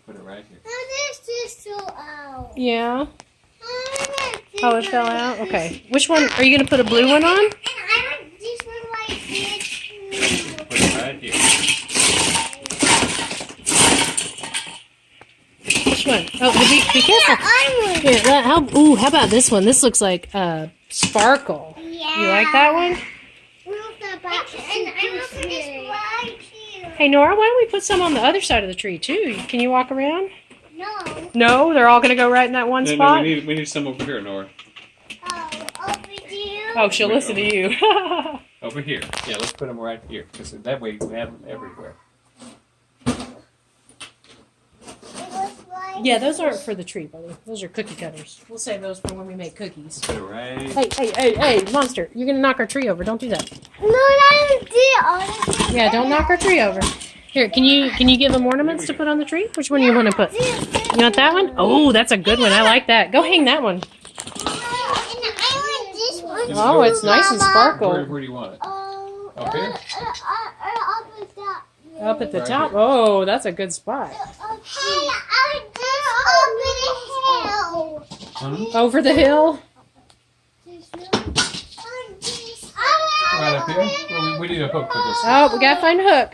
Put it right here. Oh, this is so out. Yeah. Oh, it fell out? Okay. Which one? Are you going to put a blue one on? And I want this one like this. Put it right here. Which one? Oh, be careful. Here, how about this one? This looks like sparkle. Yeah. You like that one? And I want this right here. Hey, Nora, why don't we put some on the other side of the tree, too? Can you walk around? No. No? They're all going to go right in that one No, spot? we need some over here, Nora. Oh, over you. Oh, she'll listen to you. Over here. Yeah, let's put them right here, because that way we have them everywhere. It looks like. Yeah, those aren't for the tree, buddy. Those are cookie cutters. We'll save those for when we make cookies. Put it right. Hey, Monster. You're going to knock our tree over. Don't do that. No, I did. Yeah, don't knock our tree over. Here, can you give them ornaments to put on the tree? Which one do you want to put? You want that one? Oh, that's a good one. I like that. Go hang that one. And I want this one. Oh, it's nice and sparkle. Where do you want it? Oh, Up here? up at that. Up at the Right top. here. Oh, that's a good spot. Hey, I want this up in the hill. Over the hill. Right up here? Well, we need a hook for this. Oh, we got to find a hook.